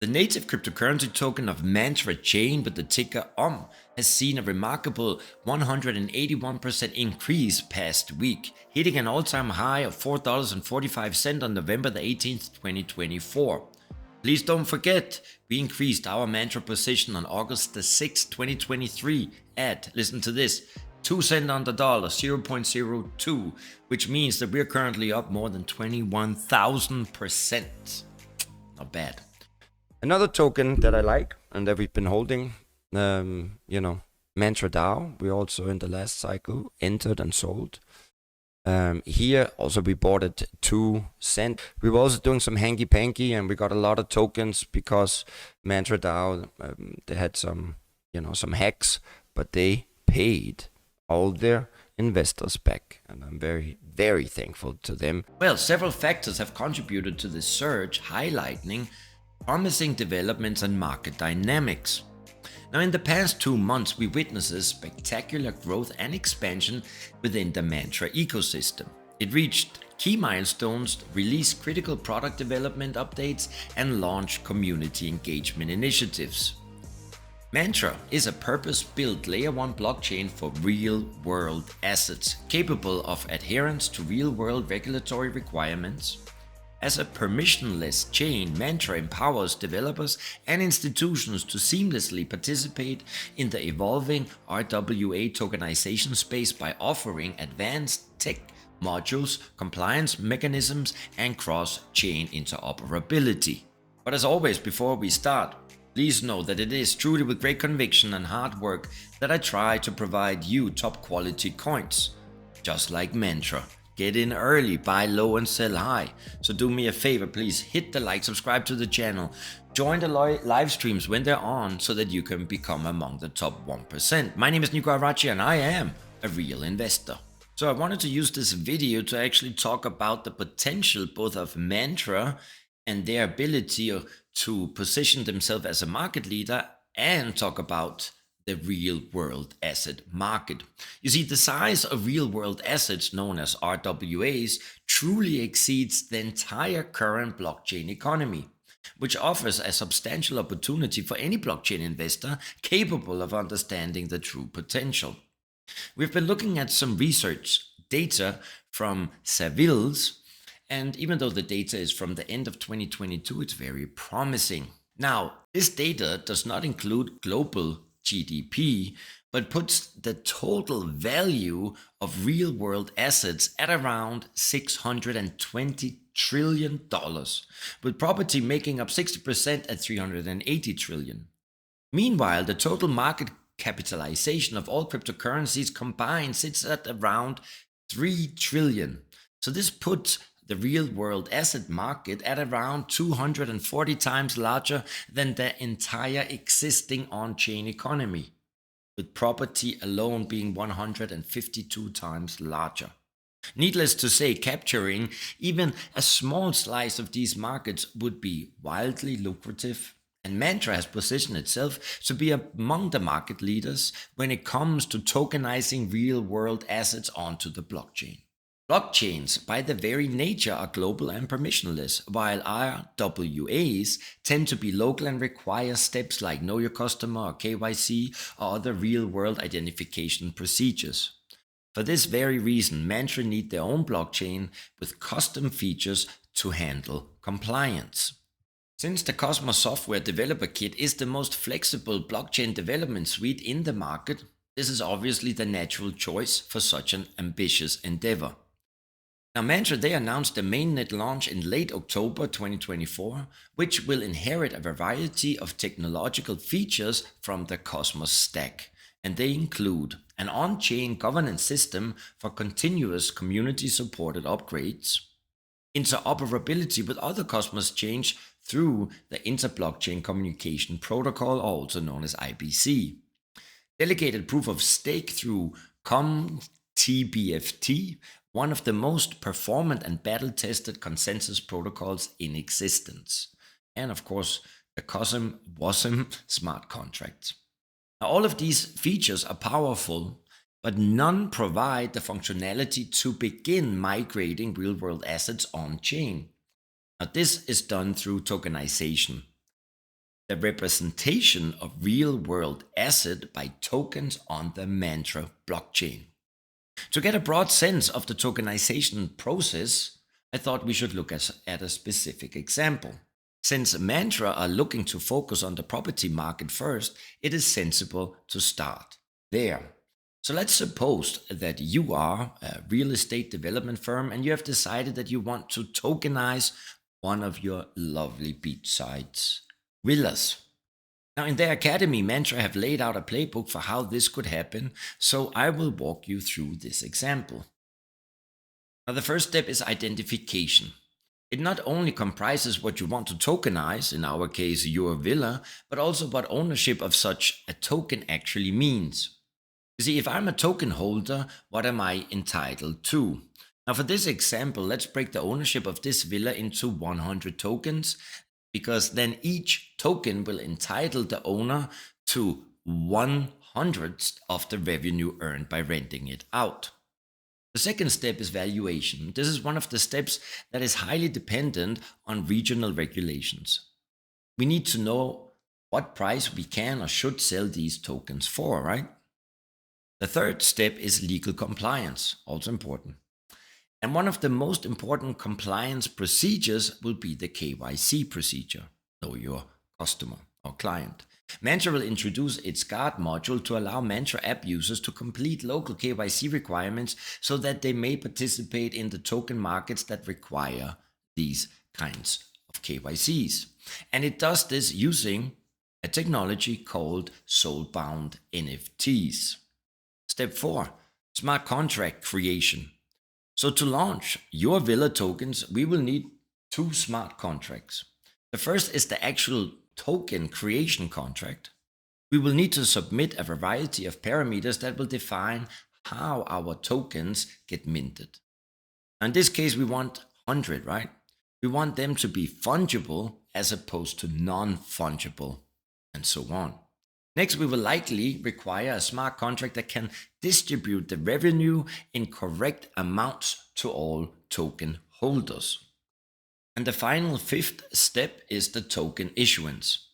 The native cryptocurrency token of Mantra Chain with the ticker has seen a remarkable 181% increase past week, hitting an all-time high of $4.45 on November the 18th, 2024. Please don't forget, we increased our Mantra position on August the 6th, 2023 at, listen to this, 2 cents on the dollar, 0.02, which means that we're currently up more than 21,000%. Not bad. Another token that I like and that we've been holding, Mantra DAO, we also in the last cycle entered and sold. Here also we bought it 2 cents. We were also doing some hanky-panky and we got a lot of tokens because Mantra DAO, they had some hacks, but they paid all their investors back, and I'm very, very thankful to them. Well, several factors have contributed to this surge, highlighting promising developments and market dynamics. Now, in the past 2 months, we witnessed a spectacular growth and expansion within the Mantra ecosystem. It reached key milestones, released critical product development updates, and launched community engagement initiatives. Mantra is a purpose-built Layer 1 blockchain for real-world assets, capable of adherence to real-world regulatory requirements. As a permissionless chain, Mantra empowers developers and institutions to seamlessly participate in the evolving RWA tokenization space by offering advanced tech modules, compliance mechanisms, and cross-chain interoperability. But as always, before we start, please know that it is truly with great conviction and hard work that I try to provide you top quality coins, just like Mantra. Get in early, buy low and sell high. So do me a favor, please hit the like, subscribe to the channel, join the live streams when they're on so that you can become among the top 1%. My name is Nico Arachi and I am a real investor. So I wanted to use this video to actually talk about the potential both of Mantra and their ability to position themselves as a market leader and talk about the real-world asset market. You see, the size of real-world assets, known as RWAs, truly exceeds the entire current blockchain economy, which offers a substantial opportunity for any blockchain investor capable of understanding the true potential. We've been looking at some research data from Savills, and even though the data is from the end of 2022, it's very promising. Now, this data does not include global GDP, but puts the total value of real-world assets at around $620 trillion, with property making up 60% at $380 trillion. Meanwhile, the total market capitalization of all cryptocurrencies combined sits at around $3 trillion. So this puts the real-world asset market at around 240 times larger than the entire existing on-chain economy, with property alone being 152 times larger. Needless to say, capturing even a small slice of these markets would be wildly lucrative, and Mantra has positioned itself to be among the market leaders when it comes to tokenizing real-world assets onto the blockchain. Blockchains, by their very nature, are global and permissionless, while RWAs tend to be local and require steps like Know Your Customer or KYC or other real-world identification procedures. For this very reason, Mantra need their own blockchain with custom features to handle compliance. Since the Cosmos Software Developer Kit is the most flexible blockchain development suite in the market, this is obviously the natural choice for such an ambitious endeavor. Now, Mantra, they announced the mainnet launch in late October 2024, which will inherit a variety of technological features from the Cosmos stack, and they include an on-chain governance system for continuous community-supported upgrades, interoperability with other Cosmos chains through the Inter-Blockchain Communication Protocol, also known as IBC, delegated proof of stake through COM-TBFT, one of the most performant and battle-tested consensus protocols in existence, and of course the COSM-WASM smart contracts. Now, all of these features are powerful, but none provide the functionality to begin migrating real-world assets on-chain. Now, this is done through tokenization. the representation of real-world asset by tokens on the Mantra blockchain. To get a broad sense of the tokenization process, I thought we should look at a specific example. Since Mantra are looking to focus on the property market first, it is sensible to start there. So let's suppose that you are a real estate development firm and you have decided that you want to tokenize one of your lovely beachside villas. Now, in their academy, Mantra have laid out a playbook for how this could happen, so I will walk you through this example. Now, the first step is identification. It not only comprises what you want to tokenize, in our case your villa, but also what ownership of such a token actually means. You see, if I'm a token holder, what am I entitled to? Now, for this example, let's break the ownership of this villa into 100 tokens, because then each token will entitle the owner to 1/100th of the revenue earned by renting it out. The second step is valuation. This is one of the steps that is highly dependent on regional regulations. We need to know what price we can or should sell these tokens for, right? The third step is legal compliance, also important. And one of the most important compliance procedures will be the KYC procedure, know your customer or client. Mantra will introduce its guard module to allow Mantra app users to complete local KYC requirements so that they may participate in the token markets that require these kinds of KYCs. And it does this using a technology called soulbound NFTs. Step 4, smart contract creation. So to launch your villa tokens, we will need 2 smart contracts. The first is the actual token creation contract. We will need to submit a variety of parameters that will define how our tokens get minted. In this case, we want 100, right? We want them to be fungible as opposed to non-fungible, and so on. Next, we will likely require a smart contract that can distribute the revenue in correct amounts to all token holders. And the final 5th step is the token issuance.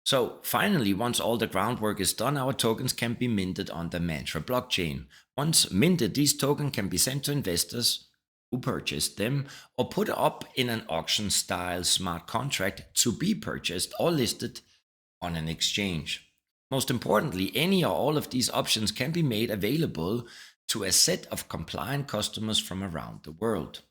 So finally, once all the groundwork is done, our tokens can be minted on the Mantra blockchain. Once minted, these tokens can be sent to investors who purchased them or put up in an auction-style smart contract to be purchased or listed on an exchange. Most importantly, any or all of these options can be made available to a set of compliant customers from around the world.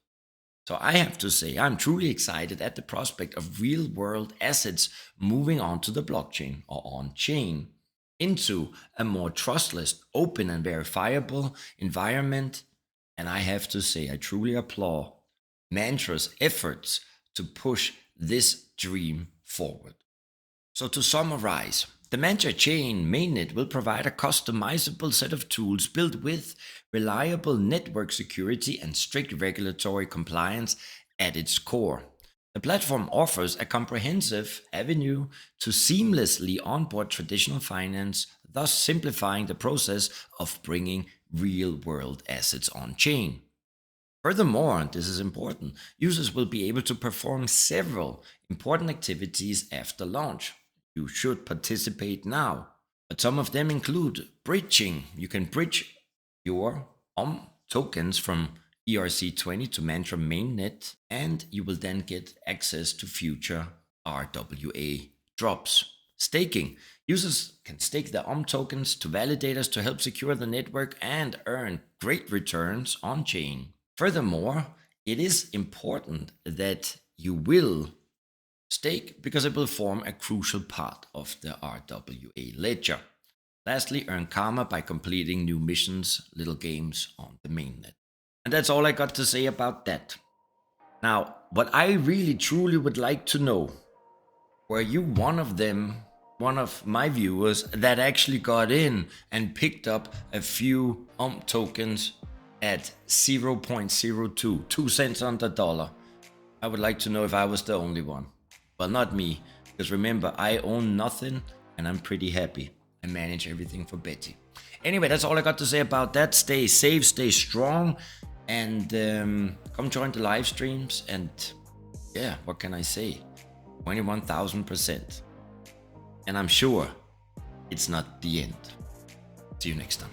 So I have to say, I'm truly excited at the prospect of real-world assets moving onto the blockchain or on-chain into a more trustless, open and verifiable environment. And I have to say, I truly applaud Mantra's efforts to push this dream forward. So to summarize, the Mantra chain mainnet will provide a customizable set of tools built with reliable network security and strict regulatory compliance at its core. The platform offers a comprehensive avenue to seamlessly onboard traditional finance, thus simplifying the process of bringing real-world assets on-chain. Furthermore, and this is important, users will be able to perform several important activities after launch. You should participate now, but some of them include bridging. You can bridge your tokens from ERC20 to Mantra mainnet, and you will then get access to future RWA drops. Staking. Users can stake their tokens to validators to help secure the network and earn great returns on-chain. Furthermore, it is important that you will stake because it will form a crucial part of the RWA ledger. Lastly, earn karma by completing new missions, little games on the mainnet. And that's all I got to say about that. Now, what I really truly would like to know, were you one of my viewers that actually got in and picked up a few tokens at 0.02, 2 cents on the dollar? I would like to know if I was the only one. Well, not me, because remember, I own nothing and I'm pretty happy. I manage everything for Betty. Anyway, that's all I got to say about that. Stay safe, stay strong, and come join the live streams. And yeah, what can I say? 21,000%. And I'm sure it's not the end. See you next time.